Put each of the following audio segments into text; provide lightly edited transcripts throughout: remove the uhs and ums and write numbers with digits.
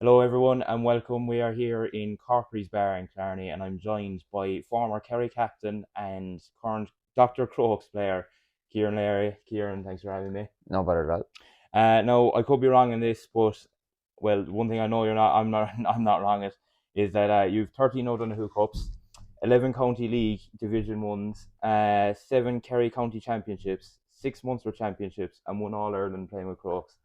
Hello everyone and welcome. We are here in Corkerys Bar in Killarney and I'm joined by former Kerry captain and current Dr. Crokes player Kieran O'Leary. Kieran, thanks for having me. No bother at all. No, I could be wrong in this, but well, one thing I know you're not, I'm not, I'm not wrong at is that you've 13 O'Donoghue Cups, 11 County League Division Ones, 7 Kerry County Championships, 6 Munster Championships, and 1 All-Ireland playing with Crokes.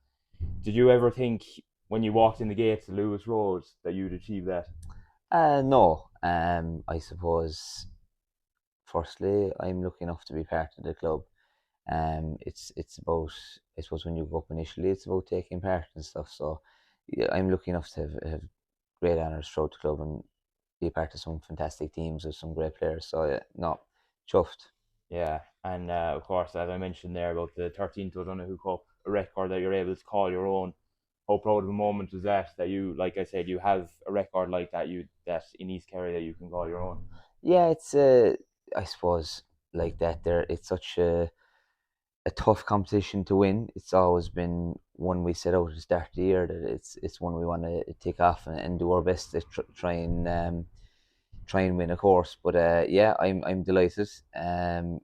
Did you ever think when you walked in the gates of Lewis Road that you'd achieve that? No. I suppose firstly I'm lucky enough to be part of the club. It's about, I suppose, when you go up initially, it's about taking part and stuff. So yeah, I'm lucky enough to have great honours throughout the club and be a part of some fantastic teams with some great players. So yeah, no, chuffed. Yeah, and of course, as I mentioned there about the 13th O'Donoghue Cup, a record that you're able to call your own. How proud of a moment was that you, like I said, you have a record like that in East Kerry that you can call your own. Yeah, it's I suppose like that. There, it's such a tough competition to win. It's always been one we set out to start the year that it's one we want to take off and do our best to try and win, of course. But yeah, I'm delighted. And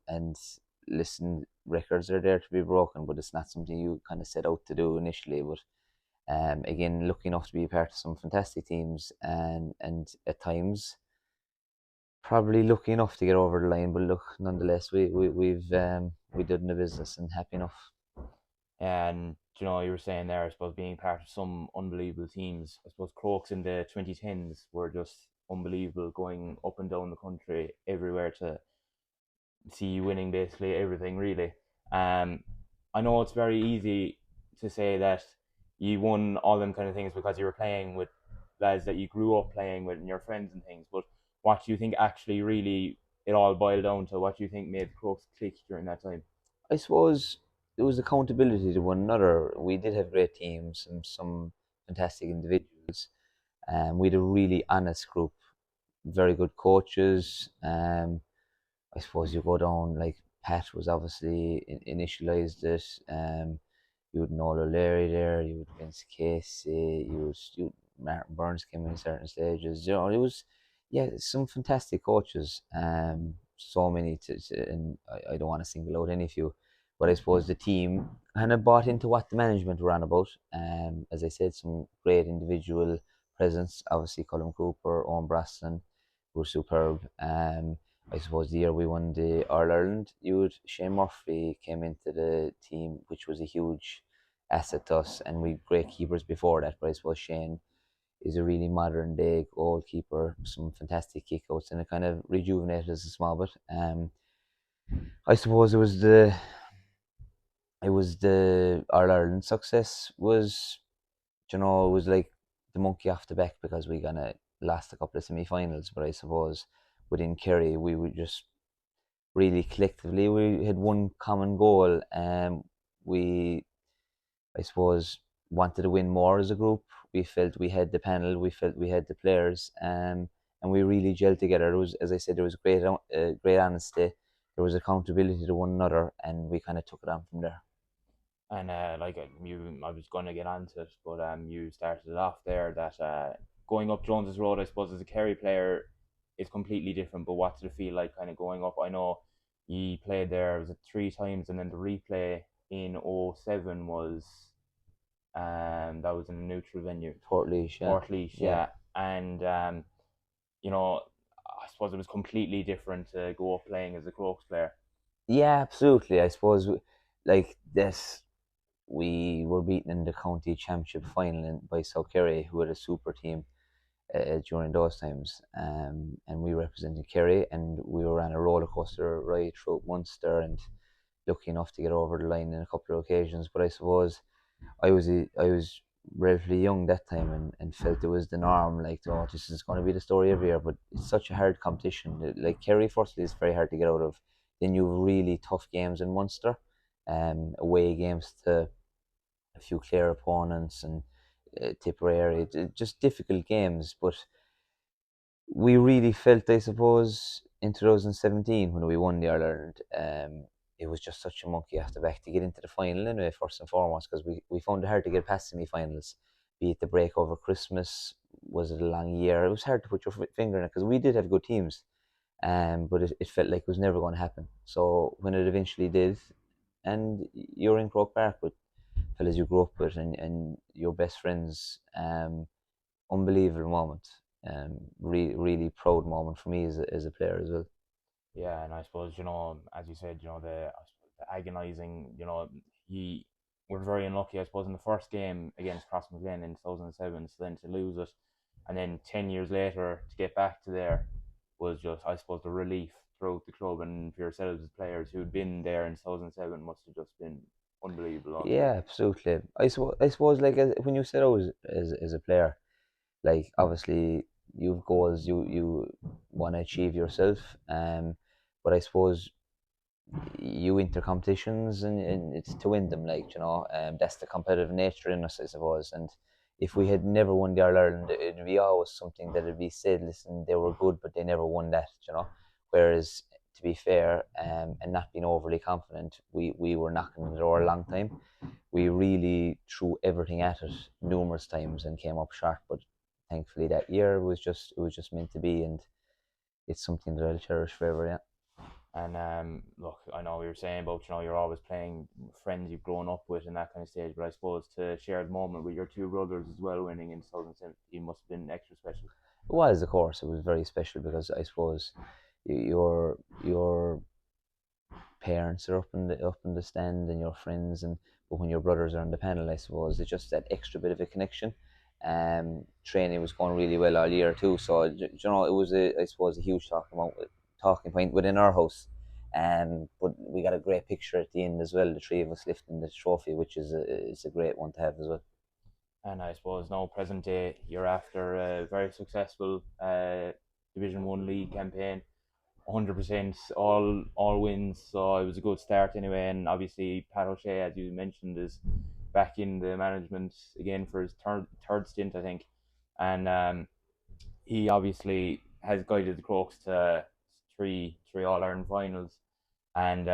listen, records are there to be broken, but it's not something you kind of set out to do initially. But again, lucky enough to be a part of some fantastic teams, and at times probably lucky enough to get over the line. But look, nonetheless, we did in the business and happy enough. And you were saying there, I suppose being part of some unbelievable teams. I suppose Crokes in the 2010s were just unbelievable, going up and down the country, everywhere to see you winning basically everything really. Um, I know it's very easy to say that you won all them kind of things because you were playing with lads that you grew up playing with and your friends and things. But what do you think actually really it all boiled down to? What do you think made the Crokes click during that time? I suppose there was accountability to one another. We did have great teams and some fantastic individuals. We had a really honest group, very good coaches. I suppose you go down like Pat was obviously initialised it. You would Noel O'Leary there. You would Vince Casey. Martin Burns came in certain stages. It was yeah some fantastic coaches. So many and I don't want to single out any few, but I suppose the team kind of bought into what the management were on about. As I said, some great individual presence. Obviously, Colm Cooper, Owen Braston were superb. I suppose the year we won the AllIreland, Shane Murphy came into the team, which was a huge asset to us, and we great keepers before that. But I suppose Shane is a really modern day goalkeeper, some fantastic kickouts, and it kind of rejuvenated us a small bit. I suppose it was the All Ireland success was, it was like the monkey off the back because we gonna lost a couple of semi-finals. But I suppose within Kerry we would just really collectively we had one common goal, and we, I suppose, wanted to win more as a group. We felt we had the panel, we felt we had the players, and we really gelled together. There was, as I said, there was great honesty, there was accountability to one another, and we kind of took it on from there. And I was going to get onto it, but you started it off there that going up Jones's Road, I suppose, as a Kerry player, is completely different. But what did it feel like kind of going up? I know you played there, was it 3 times, and then the replay in '07 was that was in a neutral venue, Totally, yeah, Portlaoise, yeah, yeah, and you know, I suppose it was completely different to go up playing as a Crokes player. yeah, absolutely. I suppose like this, we were beaten in the county championship final by South Kerry, who had a super team during those times. And we represented Kerry, and we were on a roller coaster ride through Munster, and lucky enough to get over the line in a couple of occasions. But I suppose I was relatively young that time, and felt it was the norm. Like, oh, this is going to be the story every year. But it's such a hard competition. Like Kerry, firstly, is very hard to get out of. Then you have really tough games in Munster, away games to a few clear opponents and Tipperary, just difficult games. But we really felt, I suppose, in 2017 when we won the Ireland, it was just such a monkey off the back to get into the final anyway, first and foremost, because we found it hard to get past semi-finals. be it the break over Christmas. Was it a long year? It was hard to put your finger in it because we did have good teams, but it felt like it was never going to happen. So when it eventually did, and you're in Croke Park with fellas you grew up with and your best friends, unbelievable moment. Really proud moment for me as a player as well. Yeah, and I suppose, as you said, the agonising, he were very unlucky, I suppose, in the first game against Crossmaglen in 2007, so then to lose it, and then 10 years later to get back to there was just, I suppose, the relief throughout the club, and for yourselves as players who'd been there in 2007 must have just been unbelievable Yeah, altogether. absolutely. I suppose like when you set out as a player, like obviously you've goals you want to achieve yourself, but I suppose you enter competitions and it's to win them, like that's the competitive nature in us, I suppose. And if we had never won the All Ireland, it'd be always something that'd be said, listen, they were good but they never won that. Whereas to be fair, and not being overly confident, we were knocking on the door a long time. We really threw everything at it numerous times and came up short, but thankfully that year it was just meant to be, and it's something that I'll cherish forever. Yeah. And look, I know we were saying about, you're always playing friends you've grown up with in that kind of stage, but I suppose to share the moment with your two brothers as well winning in 2017 must have been extra special. It was, of course, it was very special because I suppose your parents are up in the stand and your friends, and but when your brothers are on the panel, I suppose it's just that extra bit of a connection. Training was going really well all year too, so it was I suppose a huge talking point within our house. But we got a great picture at the end as well, the three of us lifting the trophy, which is a great one to have as well. And I suppose now present day, you're after a very successful Division One league campaign, 100% all wins. So it was a good start anyway. And obviously Pat O'Shea, as you mentioned, is back in the management again for his third stint, I think. And he obviously has guided the Crokes to three All Ireland finals and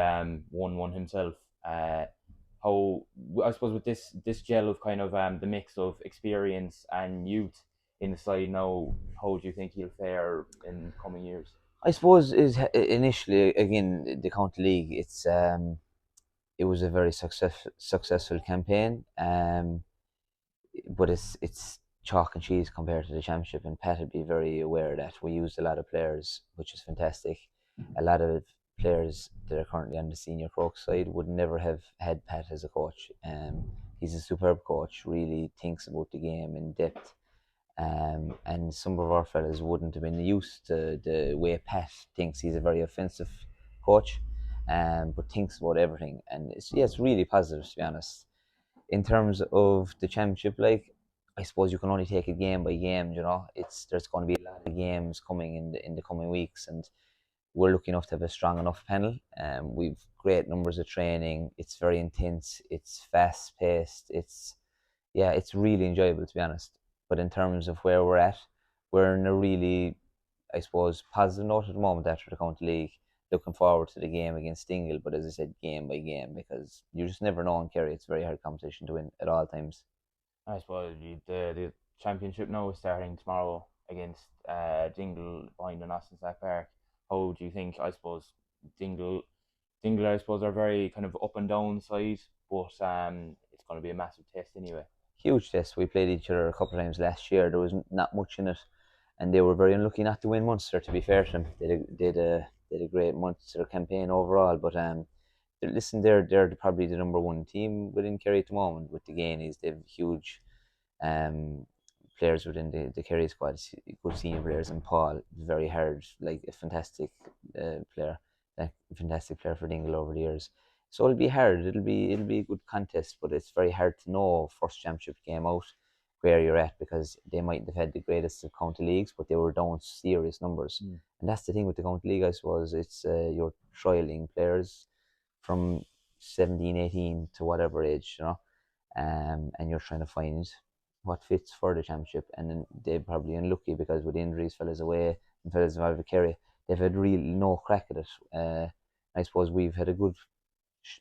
won one himself. How I suppose with this gel of kind of the mix of experience and youth in the side now, how do you think he'll fare in coming years? I suppose is initially again the county league. It was a very successful campaign. But it's chalk and cheese compared to the championship. And Pat would be very aware that we used a lot of players, which is fantastic. A lot of players that are currently on the senior Crokes side would never have had Pat as a coach. He's a superb coach. Really thinks about the game in depth. And some of our fellas wouldn't have been used to the way Pat thinks. He's a very offensive coach, but thinks about everything. And it's really positive, to be honest. In terms of the championship, like I suppose you can only take it game by game. There's going to be a lot of games coming in the coming weeks, and we're lucky enough to have a strong enough panel. We've great numbers of training. It's very intense. It's fast paced. It's really enjoyable, to be honest. But in terms of where we're at, we're in a really, I suppose, positive note at the moment after the county league. Looking forward to the game against Dingle, but as I said, game by game, because you just never know in Kerry. It's very hard competition to win at all times. I suppose the championship now is starting tomorrow against Dingle behind the Austin Sack Park. How do you think? I suppose Dingle, Dingle, I suppose are very kind of up and down side, but it's going to be a massive test anyway. Huge test. We played each other a couple of times last year. There was not much in it, and they were very unlucky not to win Munster. To be fair to them, they did a great Munster campaign overall. But listen, they're probably the number one team within Kerry at the moment with the Gainies. They've huge um, players within the Kerry squad, good senior players, and Paul, very hard, like a player, a fantastic player for Dingle over the years. So it'll be hard. It'll be a good contest, but it's very hard to know first championship game out where you're at because they might have had the greatest of county leagues, but they were down serious numbers. Mm. And that's the thing with the county league, I suppose. It's you're trialing players from 17, 18 to whatever age, and you're trying to find what fits for the championship. And then they're probably unlucky because with injuries, fellas away and fellas involved with Kerry, they've had really no crack at it. I suppose we've had a good,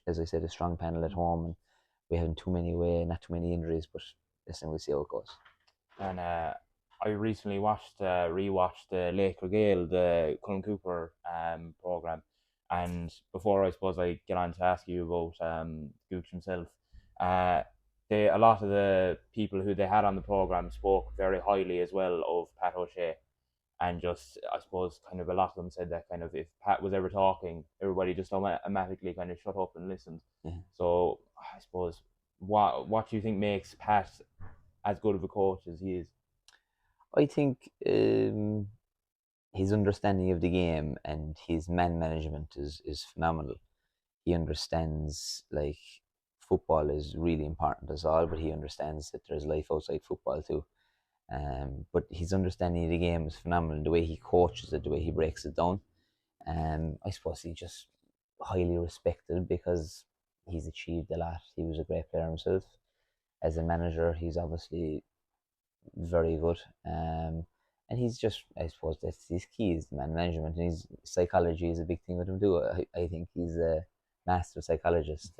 as I said, a strong panel at home, and we haven't too many away, not too many injuries, but listen, we'll see how it goes. And I recently rewatched the Laker Gale, the Colm Cooper program. And before I suppose I get on to ask you about Gooch himself, uh, a lot of the people who they had on the program spoke very highly as well of Pat O'Shea. And just, I suppose, kind of a lot of them said that kind of if Pat was ever talking, everybody just automatically kind of shut up and listened. Yeah. So I suppose, what do you think makes Pat as good of a coach as he is? I think his understanding of the game and his man management is phenomenal. He understands like football is really important as all, but he understands that there's life outside football too. But his understanding of the game is phenomenal. The way he coaches it, the way he breaks it down. I suppose he's just highly respected because he's achieved a lot. He was a great player himself. As a manager, he's obviously very good. And he's just, I suppose, that's his key is man management. And his psychology is a big thing with him too. I think he's a master psychologist.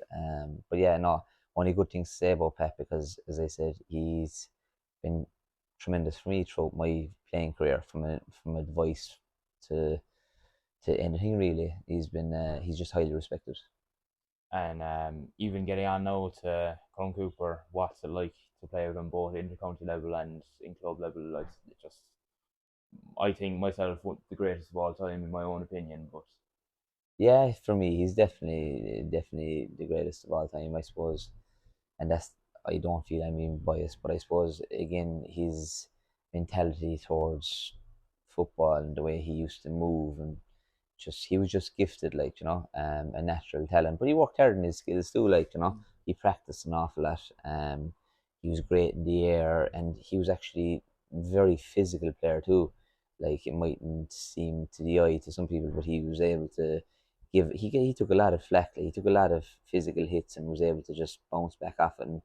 But yeah, no, only good things to say about Pep because, as I said, he's been tremendous for me throughout my playing career, from advice to anything really. He's just highly respected. And even getting on now to Colm Cooper, what's it like to play with him both intercounty level and in club level? Like, it just, I think myself the greatest of all time in my own opinion. But Yeah, for me, he's definitely the greatest of all time, I suppose. And that's, I don't feel I'm being biased, but I suppose again his mentality towards football and the way he used to move and just he was just gifted, like a natural talent. But he worked hard in his skills too, like he practiced an awful lot. He was great in the air, and he was actually a very physical player too. Like it mightn't seem to the eye to some people, but he was able to give. He took a lot of flack. Like, he took a lot of physical hits and was able to just bounce back off it. And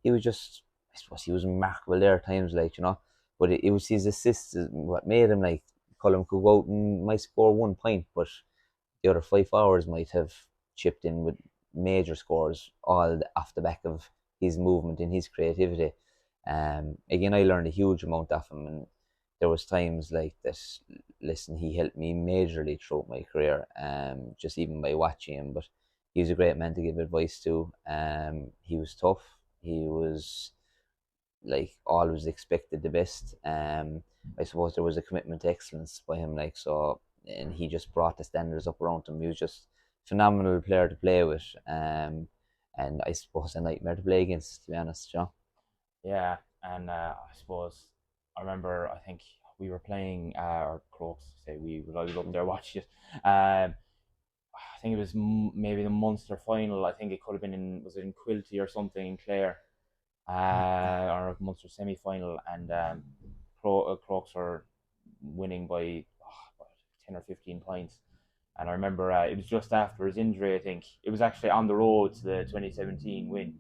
he was just, I suppose, he was remarkable there at times, like But it was his assists what made him like. Colm could go out and might score 1 point, but the other 5 hours might have chipped in with major scores, all off the back of his movement and his creativity. Again, I learned a huge amount off him, and there was times like that. Listen, he helped me majorly throughout my career, just even by watching him. But he was a great man to give advice to. He was tough. He was like always expected the best. I suppose there was a commitment to excellence by him, like so, and he just brought the standards up around him. He was just a phenomenal player to play with, and I suppose a nightmare to play against, to be honest. yeah, and I suppose I remember, I think we were playing or Crokes, say we, but I was up there watching it. I think it was maybe the Munster final. I think it could have been was it in Quilty or something in Clare, or a Munster semi final, and Crokes were winning by 10 or 15 points. And I remember it was just after his injury. I think it was actually on the road to the 2017 win,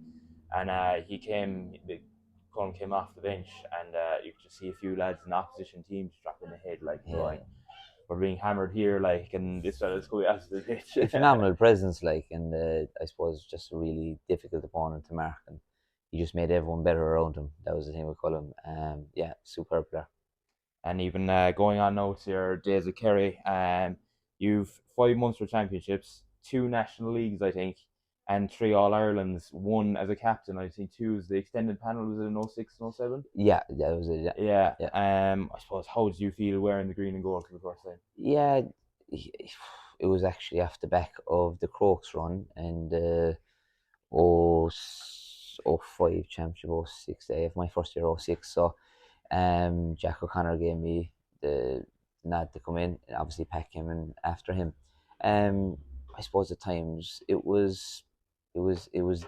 and Colm came off the bench, and you could just see a few lads in the opposition teams dropping the head, like Yeah, going, "We're being hammered here," like, and this fella's going out of the pitch. a phenomenal presence, like, and I suppose just a really difficult opponent to mark, and he just made everyone better around him. That was the thing with Colm. Yeah, superb player. And even going on now to your days at Kerry, you've 5 Munster championships, 2 National Leagues, I think, and 3 All-Irelands, one as a captain. I think two is the extended panel. Was it in 06 and 07? Yeah, that was it. Yeah. Yeah. I suppose, how did you feel wearing the green and gold for the first time? Yeah, it was actually off the back of the Crokes run and oh, 05 championship, 06, my first year, 06. So Jack O'Connor gave me the nod to come in, and obviously Pat came in after him. I suppose at times it was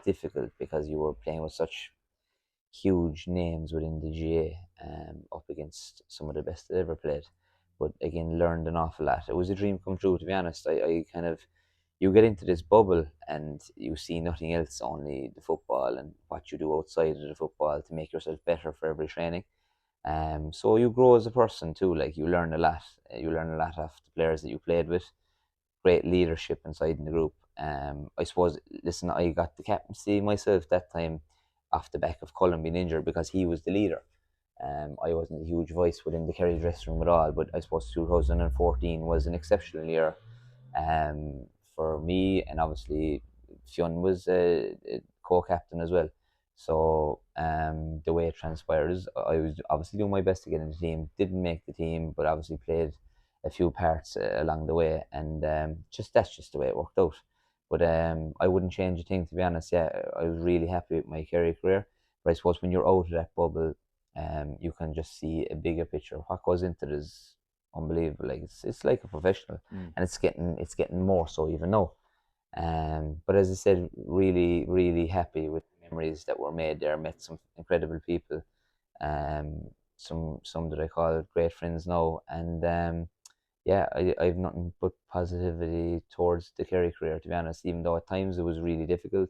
difficult because you were playing with such huge names within the GAA, up against some of the best that ever played. But again, learned an awful lot. It was a dream come true, to be honest. I kind of, you get into this bubble and you see nothing else, only the football and what you do outside of the football to make yourself better for every training. So you grow as a person too. Like, you learn a lot. You learn a lot of the players that you played with. Great leadership inside in the group. I suppose. Listen, I got the captaincy myself that time. off the back of Colm being injured because he was the leader. I wasn't a huge voice within the Kerry dressing room at all, but I suppose 2014 was an exceptional year um, for me, and obviously Fionn was a co-captain as well. So the way it transpired is I was obviously doing my best to get in the team. Didn't make the team, but obviously played a few parts along the way, and just that's just the way it worked out. But I wouldn't change a thing, to be honest. Yeah, I was really happy with my Kerry career. But I suppose when you're out of that bubble, you can just see a bigger picture. What goes into it is unbelievable. Like it's like a professional, and it's getting more so even now. But as I said, really really happy with the memories that were made there. Met some incredible people, some that I call great friends now, and yeah, I've nothing but positivity towards the Kerry career, to be honest. Even though at times it was really difficult,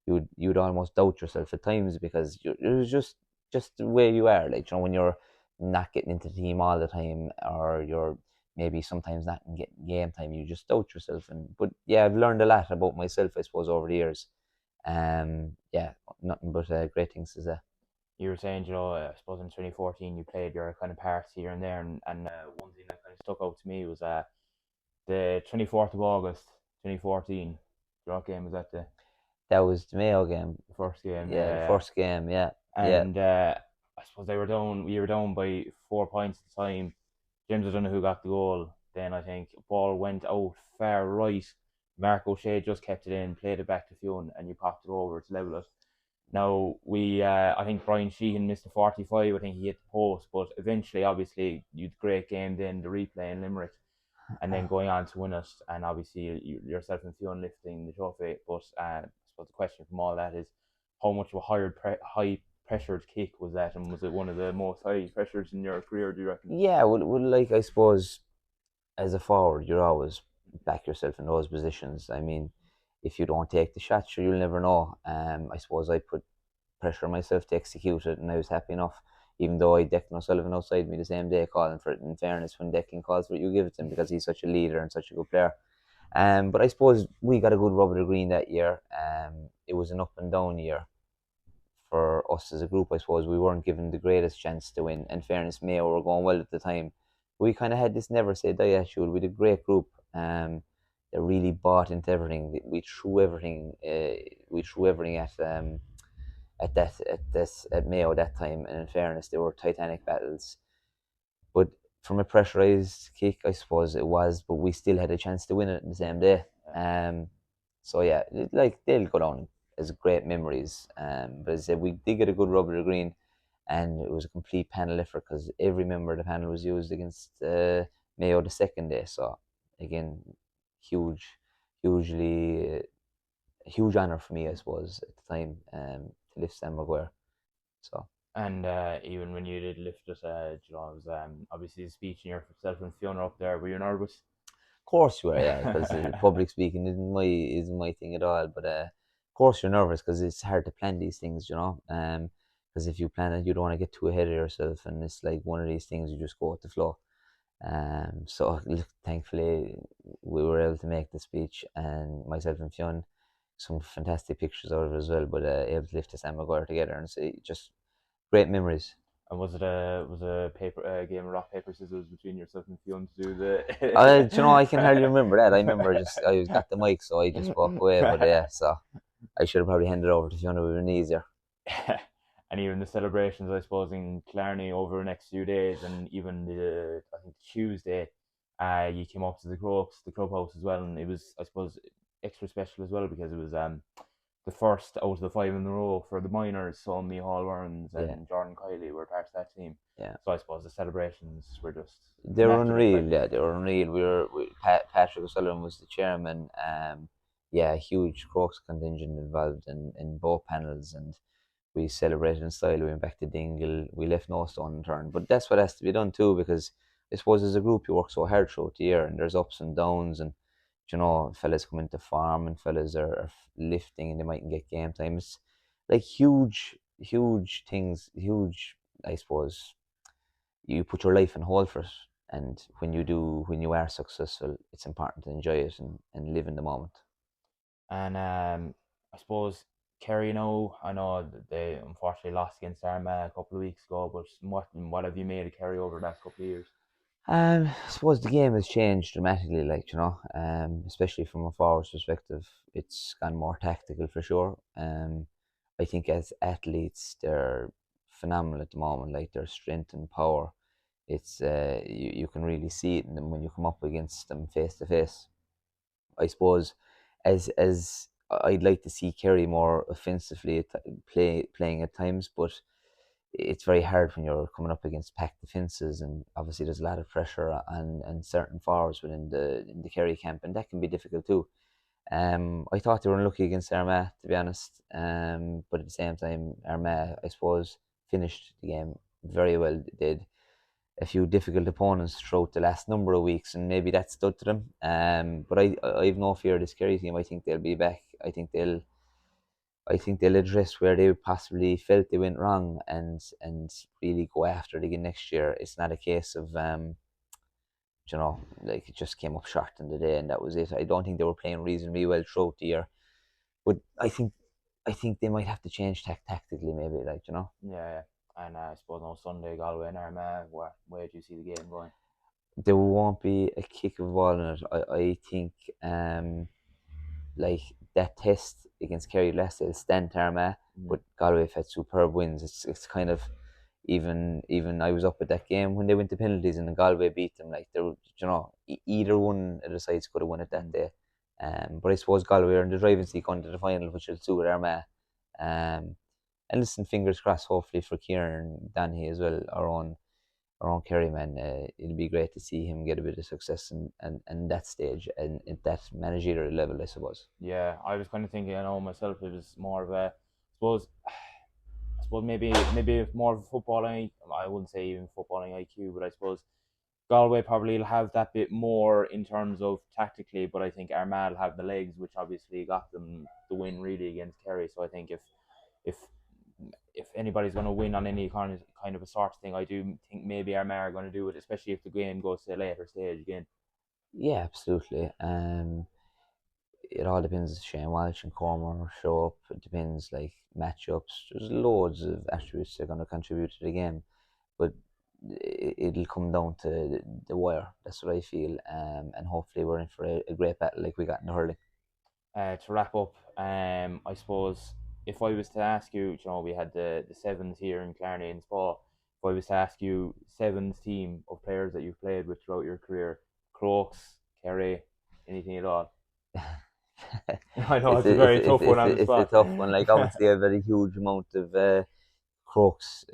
you'd almost doubt yourself at times because it was just the way you are. Like, when you're not getting into the team all the time, or you're maybe sometimes not getting game time, you just doubt yourself. But yeah, I've learned a lot about myself, I suppose, over the years. Yeah, nothing but great things to say. You were saying, I suppose in 2014 you played your kind of parts here and there, and one thing that kind of stuck out to me was the 24th of August 2014. What game was that? That was the Mayo game. The first game, Yeah, the first game. Yeah, yeah. and I suppose they were down. We were down by 4 points at the time. James, I don't know who got the goal. Then I think ball went out far right. Mark O'Shea just kept it in, played it back to Fionn, and you popped it over to level it. Now I think Brian Sheehan missed a 45. I think he hit the post, but eventually, obviously, you had a great game. Then the replay in Limerick, and then going on to win it, and obviously yourself and Fionn lifting the trophy. But I suppose the question from all that is, how much of a high pressured kick was that, and was it one of the most high pressures in your career? Do you reckon? Yeah, well, like, I suppose as a forward, you're always back yourself in those positions. I mean, if you don't take the shot, sure, you'll never know. I suppose I put pressure on myself to execute it, and I was happy enough. Even though I Declan O'Sullivan outside me the same day calling for it. In fairness, when Declan calls for it, you give it to him because he's such a leader and such a good player. But I suppose we got a good rub of the green that year. It was an up and down year for us as a group. I suppose we weren't given the greatest chance to win. In fairness, Mayo were going well at the time. We kind of had this never say die attitude. We had a great group. That really bought into everything. We threw everything. We threw everything at Mayo that time. And in fairness, they were titanic battles. But from a pressurized kick, I suppose it was. But we still had a chance to win it the same day. So yeah, like, they'll go down as great memories. But as I said, we did get a good rub of the green, and it was a complete panel effort because every member of the panel was used against Mayo the second day. So again, huge, hugely, huge honour for me, I suppose, at the time, to lift Sam Maguire. So. And even when you did lift it, it was obviously the speech and yourself and Fiona up there. Were you nervous? Of course you are, yeah, because public speaking isn't my thing at all. But of course you're nervous because it's hard to plan these things, because if you plan it, you don't want to get too ahead of yourself, and it's like one of these things you just go with the flow. So look, thankfully we were able to make the speech, and myself and Fionn, some fantastic pictures out of it as well. But able to lift the Sam Maguire together and see just great memories. And was it a game of rock paper scissors between yourself and Fionn to do the? I can hardly remember that. I remember I got the mic, so I just walked away. But yeah, so I should have probably handed it over to Fiona. It would have been easier. And even the celebrations, I suppose, in Killarney over the next few days, and even I think Tuesday, you came up to the Crokes, the clubhouse as well, and it was, I suppose, extra special as well because it was the first out of the five in a row for the minors. So me, Hall Burns and Jordan Kiley were part of that team. Yeah. So I suppose the celebrations were just. They were unreal. Yeah, they were unreal. Patrick O'Sullivan was the chairman. Yeah, huge Crokes contingent involved in both panels, and we celebrated in style. We went back to Dingle. We left no stone unturned. But that's what has to be done too, because I suppose as a group you work so hard throughout the year, and there's ups and downs, and fellas come into farm and fellas are lifting and they mightn't get game time. It's like huge things, huge, I suppose. You put your life in hold for it, and when you are successful, it's important to enjoy it and live in the moment. And I suppose Kerry now, I know that they unfortunately lost against Armagh a couple of weeks ago, but what have you made of Kerry over the last couple of years? I suppose the game has changed dramatically, like, especially from a forwards perspective. It's gone more tactical for sure. I think as athletes, they're phenomenal at the moment, like their strength and power. It's you can really see it in them when you come up against them face to face. I suppose as I'd like to see Kerry more offensively playing at times, but it's very hard when you're coming up against packed defences, and obviously there's a lot of pressure on certain forwards within the Kerry camp, and that can be difficult too. I thought they were unlucky against Armagh, to be honest. But at the same time, Armagh, I suppose, finished the game very well. They did a few difficult opponents throughout the last number of weeks, and maybe that stood to them. But I've no fear of this Kerry team. I think they'll be back. I think they'll address where they possibly felt they went wrong, and really go after it again next year. It's not a case of like it just came up short in the day and that was it. I don't think they were playing reasonably well throughout the year, but I think they might have to change tactically maybe, Yeah, yeah. And I suppose no Sunday Galway and Armagh. Where do you see the game going? there won't be a kick of ball in it. I think like that test against Kerry last day, stand Tarma, Mm. but Galway have had superb wins. It's kind of even I was up at that game when they went to penalties and Galway beat them. Like they were, either one of the sides could have won it that Mm. day. But I suppose Galway are in the driving seat going to the final, which will suit Armagh. Um, and listen, fingers crossed, hopefully for Kieran Donaghy as well, our own Kerry man. It'll be great to see him get a bit of success and that stage and at that managerial level, I suppose. Yeah, I was kind of thinking, I know myself, it was more of suppose, I suppose maybe more of a footballing. I wouldn't say even footballing IQ, but I suppose Galway probably will have that bit more in terms of tactically. But I think Armagh will have the legs, which obviously got them the win really against Kerry. So I think if if anybody's going to win on any kind of a sort of thing, I do think maybe Armagh are going to do it, especially if the game goes to a later stage again. Yeah, absolutely. It all depends if Shane Walsh and Cormer show up. It depends, like matchups. There's loads of attributes that are going to contribute to the game, but it'll come down to the wire. That's what I feel. And hopefully we're in for a great battle like we got in the hurling. To wrap up, I suppose if I was to ask you, we had the sevens here in Killarney and Spa. If I was to ask you sevens team of players that you've played with throughout your career, Crokes, Kerry, anything at all? I know it's it's a a, it's very a, tough it's one on a, the it's a spot. tough one. Like obviously I've had a huge amount of Crokes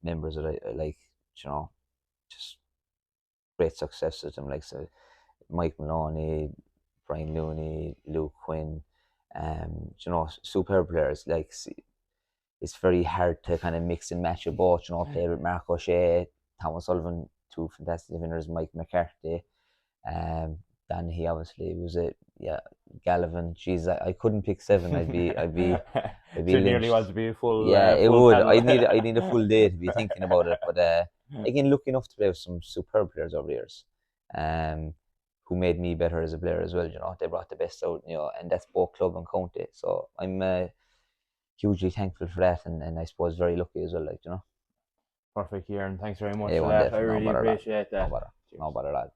members that I like. You know, just great success with them. Like so, Mike Maloney, Brian Looney, Luke Quinn, superb players. Like it's very hard to kind of mix and match a both. Played with Mark O'Shea, Thomas Sullivan, two fantastic defenders, Mike McCarthy, um, Dan he obviously was it. Yeah, Gallivan. Jeez, I couldn't pick seven. I'd be So it nearly lynched. was to be a full Yeah, it full would. panel. I need a full day to be thinking about it. But again, lucky enough to play with some superb players over the years, um, who made me better as a player as well. They brought the best out. And that's both club and county. So I'm hugely thankful for that, and I suppose very lucky as well. Perfect, Kieran. Thanks very much for A1 that. I Def, no really bother lad. appreciate No that. bother. No Cheers. bother lad.